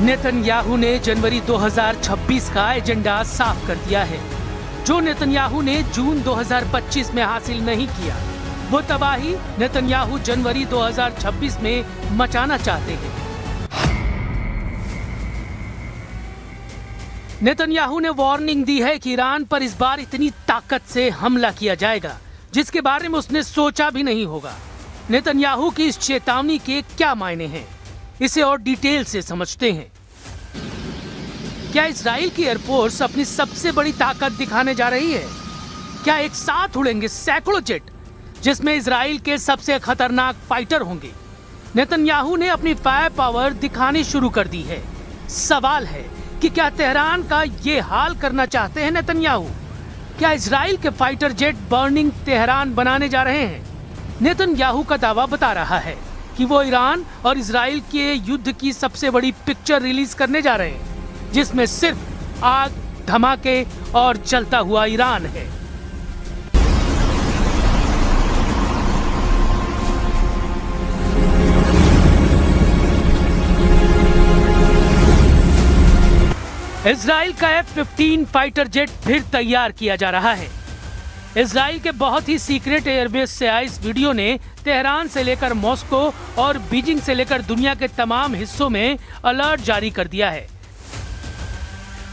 Netanyahu ने जनवरी 2026 का agenda साफ कर दिया है। जो नेतन्याहू ने जून 2025 में हासिल नहीं किया, वो तबाही नेतन्याहू जनवरी 2026 में मचाना चाहते हैं। नेतन्याहू ने वार्निंग दी है कि ईरान पर इस बार इतनी ताकत से हमला किया जाएगा जिसके बारे में उसने सोचा भी नहीं होगा। नेतन्याहू की इस चेतावनी के क्या मायने हैं, इसे और डिटेल से समझते हैं। क्या इजराइल की एयरफोर्स अपनी सबसे बड़ी ताकत दिखाने जा रही है? क्या एक साथ उड़ेंगे सैकड़ों जेट जिसमें इजराइल के सबसे खतरनाक फाइटर होंगे? नेतन्याहू ने अपनी फायर पावर दिखानी शुरू कर दी है। सवाल है कि क्या तेहरान का ये हाल करना चाहते हैं नेतन्याहू? क्या इजराइल के फाइटर जेट बर्निंग तेहरान बनाने जा रहे हैं? नेतन्याहू का दावा बता रहा है कि वो ईरान और इजराइल के युद्ध की सबसे बड़ी पिक्चर रिलीज करने जा रहे हैं, जिसमें सिर्फ आग, धमाके और जलता हुआ ईरान है। इजराइल का F-15 फाइटर जेट फिर तैयार किया जा रहा है। इजराइल के बहुत ही सीक्रेट एयरबेस से आई इस वीडियो ने तेहरान से लेकर मॉस्को और बीजिंग से लेकर दुनिया के तमाम हिस्सों में अलर्ट जारी कर दिया है।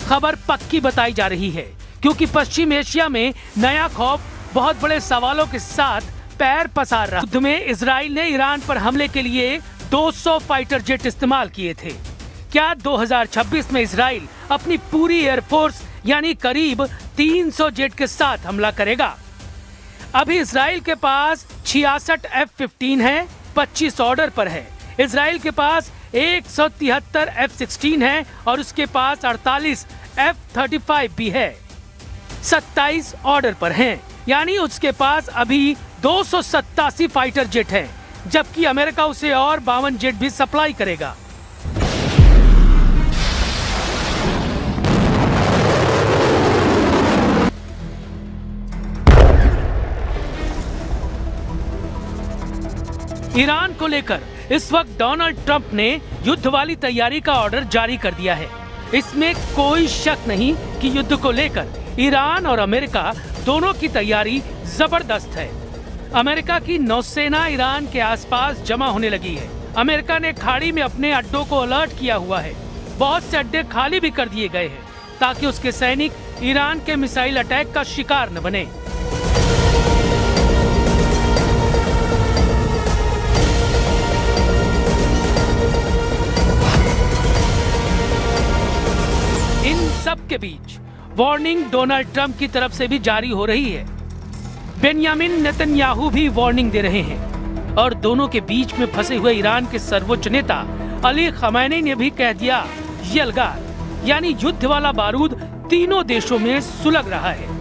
खबर पक्की बताई जा रही है क्योंकि पश्चिम एशिया में नया खौफ बहुत बड़े सवालों के साथ पैर पसार रहा। युद्ध में इजराइल ने ईरान पर हमले के लिए 200 फाइटर जेट इस्तेमाल किए थे। क्या 2026 में इजराइल अपनी पूरी एयरफोर्स यानी करीब 300 जेट के साथ हमला करेगा? अभी इजराइल के पास 66 F-15 है, 25 ऑर्डर पर है। इजराइल के पास 173 F-16 है और उसके पास 48 F-35 भी है। 27 ऑर्डर पर हैं, यानी उसके पास अभी 287 फाइटर जेट हैं, जबकि अमेरिका उसे और 52 जेट भी सप्लाई करेगा। ईरान को लेकर इस वक्त डोनाल्ड ट्रंप ने युद्ध वाली तैयारी का ऑर्डर जारी कर दिया है। इसमें कोई शक नहीं कि युद्ध को लेकर ईरान और अमेरिका दोनों की तैयारी जबरदस्त है। अमेरिका की नौसेना ईरान के आसपास जमा होने लगी है। अमेरिका ने खाड़ी में अपने अड्डों को अलर्ट किया हुआ है। बहुत से अड्डे खाली भी कर दिए गए हैं ताकि उसके सैनिक ईरान के मिसाइल अटैक का शिकार न बने। इन सब के बीच वार्निंग डोनाल्ड ट्रंप की तरफ से भी जारी हो रही है। बेंयामिन नेतन्याहू भी वार्निंग दे रहे हैं और दोनों के बीच में फंसे हुए ईरान के सर्वोच्च नेता अली खमैनी ने भी कह दिया यलगार, यानी युद्ध वाला बारूद तीनों देशों में सुलग रहा है।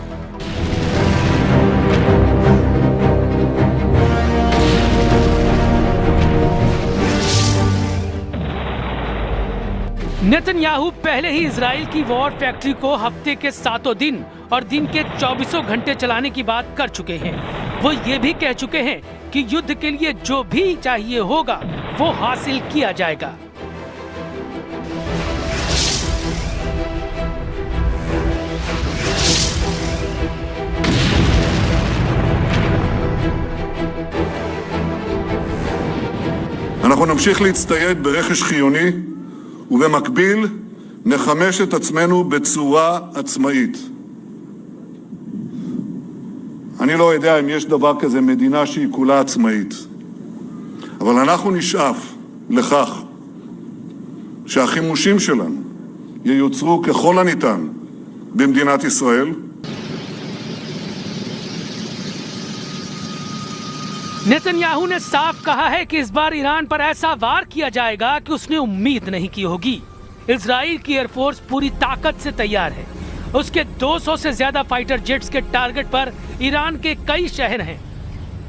नेतन्याहू पहले ही इजराइल की वॉर फैक्ट्री को हफ्ते के 7 दिन और दिन के 24 घंटे चलाने की बात कर चुके हैं। वो ये भी कह चुके हैं कि युद्ध के लिए जो भी चाहिए होगा वो हासिल किया जाएगा। אנחנו נמשיך להצטייד ברכש חיוני ובמקביל נחמש את עצמנו בצורה עצמאית. אני לא יודע אם יש דבר כזה מדינה שהיא כולה עצמאית, אבל אנחנו נשאף לכך שהחימושים שלנו ייוצרו ככל הניתן במדינת ישראל. नेतन्याहू ने साफ कहा है कि इस बार ईरान पर ऐसा वार किया जाएगा कि उसने उम्मीद नहीं की होगी। इजराइल की एयरफोर्स पूरी ताकत से तैयार है। उसके 200 से ज्यादा फाइटर जेट्स के टारगेट पर ईरान के कई शहर हैं।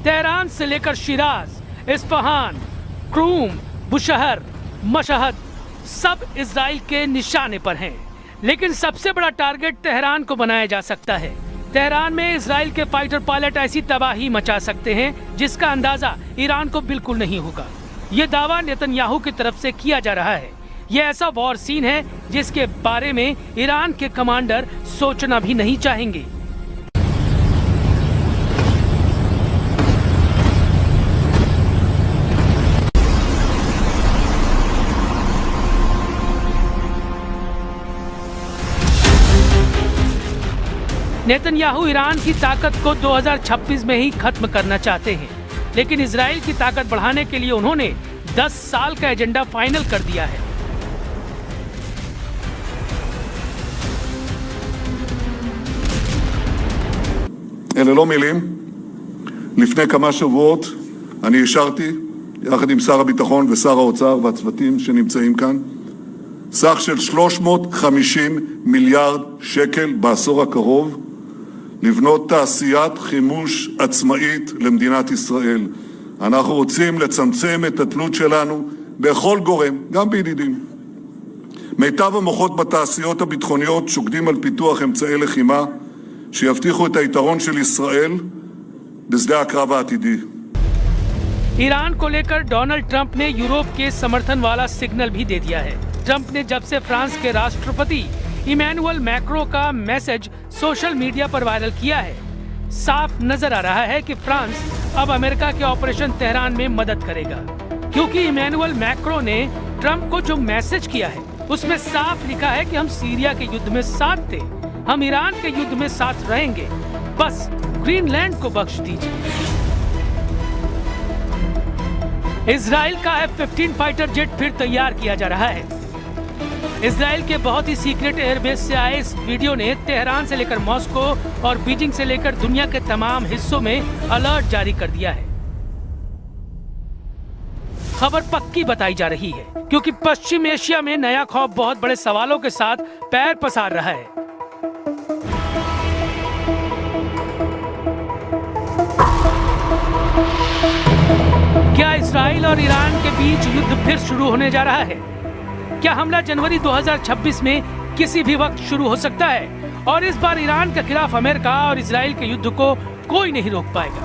तेहरान से लेकर शिराज, इस्फहान, क्रूम, बुशहर, मशहद सब इजराइल के निशाने पर हैं। लेकिन सबसे बड़ा टारगेट तेहरान को बनाया जा सकता है। तेहरान में इजराइल के फाइटर पायलट ऐसी तबाही मचा सकते हैं जिसका अंदाजा ईरान को बिल्कुल नहीं होगा। ये दावा नेतन्याहू की तरफ से किया जा रहा है। ये ऐसा वॉर सीन है जिसके बारे में ईरान के कमांडर सोचना भी नहीं चाहेंगे। नेतन्याहू ईरान की ताकत को 2026 में ही खत्म करना चाहते हैं, लेकिन इजराइल की ताकत बढ़ाने के लिए उन्होंने 10 साल का एजेंडा फाइनल कर दिया है। אלה לא מילים. לפני כמה שבועות אני אישרתי, יחד עם שר הביטחון ושר האוצר והצוותים שנמצאים כאן, סך של 350 מיליארד שקל בעשור הקרוב, לבנות תעשיית חימוש עצמאית למדינת ישראל. אנחנו רוצים לצמצם את התלות שלנו בכל גורם, גם בידידים. מיטב המוחות בתעשיות הביטחוניות שוקדים על פיתוח אמצעי לחימה שיבטיחו את היתרון של ישראל בשדה הקרב העתידי. ईरान को लेकर डोनाल्ड ट्रंप ने यूरोप के समर्थन वाला सिग्नल भी दे दिया है। ट्रंप ने जब से फ्रांस के राष्ट्रपति इमैनुअल मैक्रो का मैसेज सोशल मीडिया पर वायरल किया है, साफ नजर आ रहा है कि फ्रांस अब अमेरिका के ऑपरेशन तेहरान में मदद करेगा, क्योंकि इमैनुअल मैक्रो ने ट्रंप को जो मैसेज किया है उसमें साफ लिखा है कि हम सीरिया के युद्ध में साथ थे, हम ईरान के युद्ध में साथ रहेंगे, बस ग्रीनलैंड को बख्श दीजिए। इजराइल का F-15 फाइटर जेट फिर तैयार किया जा रहा है। इजराइल के बहुत ही सीक्रेट एयरबेस से आए इस वीडियो ने तेहरान से लेकर मॉस्को और बीजिंग से लेकर दुनिया के तमाम हिस्सों में अलर्ट जारी कर दिया है। खबर पक्की बताई जा रही है, क्योंकि पश्चिम एशिया में नया खौफ बहुत बड़े सवालों के साथ पैर पसार रहा है। क्या इजराइल और ईरान के बीच युद्ध फिर शुरू होने जा रहा है? क्या हमला जनवरी 2026 में किसी भी वक्त शुरू हो सकता है? और इस बार ईरान के खिलाफ अमेरिका और इजराइल के युद्ध को कोई नहीं रोक पाएगा।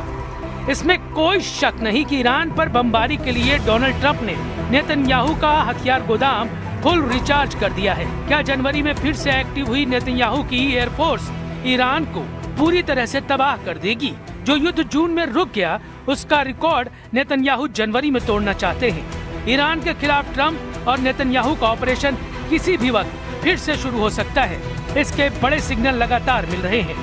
इसमें कोई शक नहीं कि ईरान पर बमबारी के लिए डोनाल्ड ट्रंप ने नेतन्याहू का हथियार गोदाम फुल रिचार्ज कर दिया है। क्या जनवरी में फिर से एक्टिव हुई नेतन्याहू की एयरफोर्स ईरान को पूरी तरह से तबाह कर देगी? जो युद्ध जून में रुक गया, उसका रिकॉर्ड नेतन्याहू जनवरी में तोड़ना चाहते हैं। ईरान के खिलाफ ट्रंप और नेतन्याहू का ऑपरेशन किसी भी वक्त फिर से शुरू हो सकता है। इसके बड़े सिग्नल लगातार मिल रहे हैं।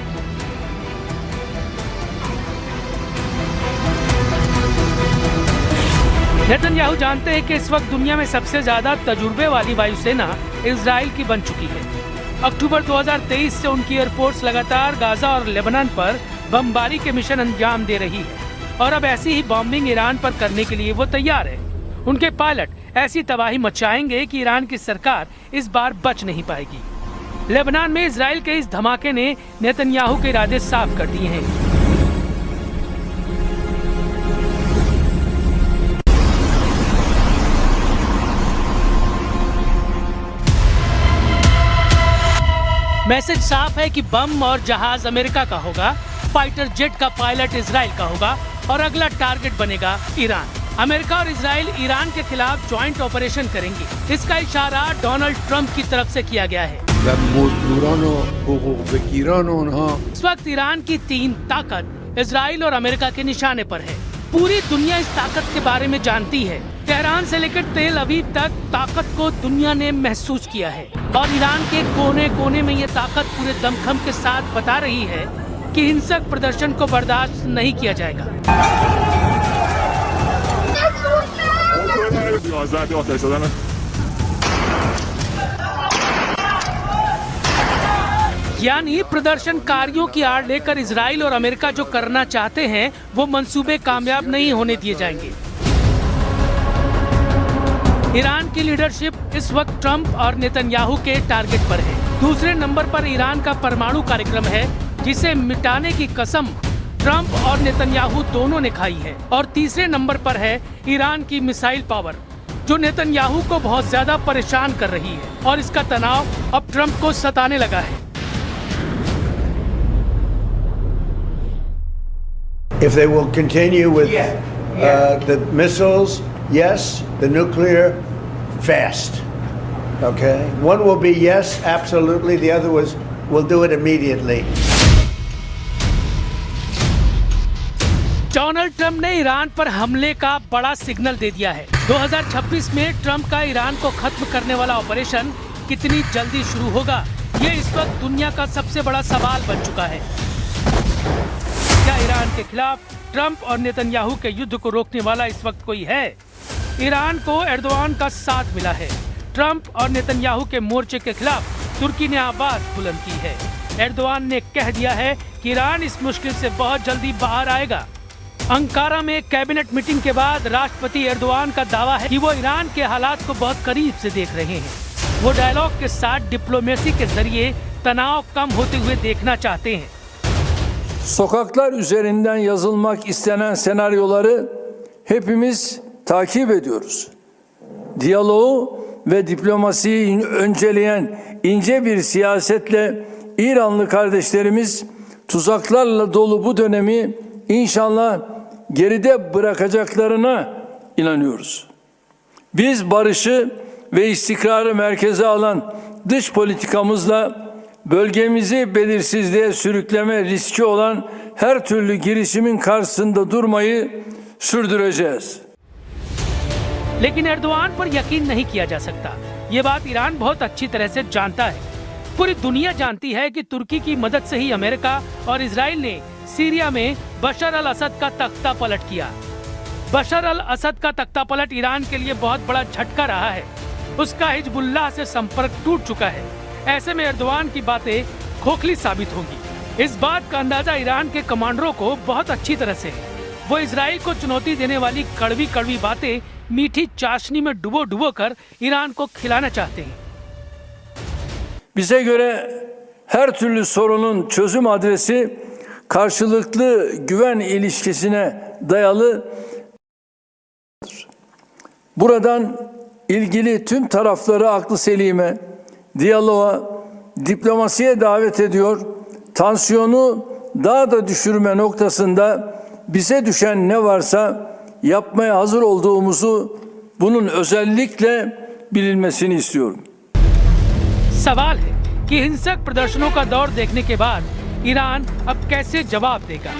नेतन्याहू जानते हैं कि इस वक्त दुनिया में सबसे ज्यादा तजुर्बे वाली वायुसेना इजराइल की बन चुकी है। अक्टूबर 2023 से उनकी एयरफोर्स लगातार गाजा और लेबनान पर बमबारी के मिशन अंजाम दे रही है, और अब ऐसी ही बॉम्बिंग ईरान पर करने के लिए वो तैयार है। उनके पायलट ऐसी तबाही मचाएंगे कि ईरान की सरकार इस बार बच नहीं पाएगी। लेबनान में इजराइल के इस धमाके ने नेतन्याहू के इरादे साफ कर दिए हैं। मैसेज साफ है कि बम और जहाज अमेरिका का होगा, फाइटर जेट का पायलट इजराइल का होगा, और अगला टारगेट बनेगा ईरान। अमेरिका और इजराइल ईरान के खिलाफ जॉइंट ऑपरेशन करेंगे। इसका इशारा डोनाल्ड ट्रंप की तरफ से किया गया है। इस वक्त ईरान की 3 ताकत इजराइल और अमेरिका के निशाने पर है। पूरी दुनिया इस ताकत के बारे में जानती है। तेहरान से लेकर तेल अवीव तक ताकत को दुनिया ने महसूस किया है, और ईरान के कोने कोने में ये ताकत पूरे दमखम के साथ बता रही है कि हिंसक प्रदर्शन को बर्दाश्त नहीं किया जाएगा। यानी प्रदर्शनकारियों की आड़ लेकर इजराइल और अमेरिका जो करना चाहते हैं वो मंसूबे कामयाब नहीं होने दिए जाएंगे। ईरान की लीडरशिप इस वक्त ट्रंप और नेतन्याहू के टारगेट पर है। दूसरे नंबर पर ईरान का परमाणु कार्यक्रम है, जिसे मिटाने की कसम ट्रंप और नेतन्याहू दोनों ने खाई है। और तीसरे नंबर पर है ईरान की मिसाइल पावर, जो नेतन्याहू को बहुत ज्यादा परेशान कर रही है, और इसका तनाव अब ट्रंप को सताने लगा है। If they will continue with the missiles, yes. The nuclear, fast. Okay? One will be yes, absolutely. The other was we'll do it immediately. Donald Trump ने ईरान पर हमले का बड़ा सिग्नल दे दिया है। 2026 में ट्रंप का ईरान को खत्म करने वाला ऑपरेशन कितनी जल्दी शुरू होगा, ये इस वक्त दुनिया का सबसे बड़ा सवाल बन चुका है। क्या ईरान के खिलाफ ट्रंप और नेतन्याहू के युद्ध को रोकने वाला इस वक्त कोई है? ईरान को एर्दोआन का साथ मिला है। ट्रंप और नेतन्याहू के मोर्चे के खिलाफ तुर्की ने आवाज बुलंद की है। एर्दोआन ने कह दिया है कि ईरान इस मुश्किल से बहुत जल्दी बाहर आएगा। अंकारा में कैबिनेट मीटिंग के बाद राष्ट्रपति एर्दोआन का दावा है कि वो ईरान के हालात को बहुत करीब से देख रहे हैं। वो डायलॉग के साथ डिप्लोमेसी के जरिए तनाव कम होते हुए देखना चाहते हैं। Sokaklar üzerinden yazılmak istenen senaryoları hepimiz takip ediyoruz. Diyaloğu ve diplomasiyi önceleyen ince bir siyasetle İranlı kardeşlerimiz tuzaklarla dolu bu dönemi İnşallah geride bırakacaklarına inanıyoruz. Biz barışı ve istikrarı merkeze alan dış politikamızla bölgemizi belirsizliğe sürükleme riski olan her türlü girişimin karşısında durmayı sürdüreceğiz. लेकिन Erdogan पर यकीन नहीं किया जा सकता। ये बात Iran बहुत अच्छी तरह से जानता है। पूरी दुनिया जानती है कि तुर्की की मदद से ही अमेरिका और इजराइल ने सीरिया में बशर अल असद का तख्ता पलट किया। बशर अल असद का तख्ता पलट ईरान के लिए बहुत बड़ा झटका रहा है। उसका हिजबुल्लाह से संपर्क टूट चुका है। ऐसे में एर्दोआन की बातें खोखली साबित होंगी। इस बात का अंदाजा ईरान के कमांडरों को बहुत अच्छी तरह से है। वो इजराइल को चुनौती देने वाली कड़वी कड़वी बातें मीठी चाशनी में डुबो डुबो कर ईरान को खिलाना चाहते हैं। Bize göre her türlü sorunun çözüm adresi karşılıklı güven ilişkisine dayalı. Buradan ilgili tüm tarafları aklı selime, diyaloğa, diplomasiye davet ediyor. Tansiyonu daha da düşürme noktasında bize düşen ne varsa yapmaya hazır olduğumuzu bunun özellikle bilinmesini istiyorum. सवाल है कि हिंसक प्रदर्शनों का दौर देखने के बाद ईरान अब कैसे जवाब देगा?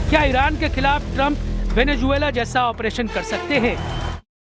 क्या ईरान के खिलाफ ट्रंप वेनेजुएला जैसा ऑपरेशन कर सकते हैं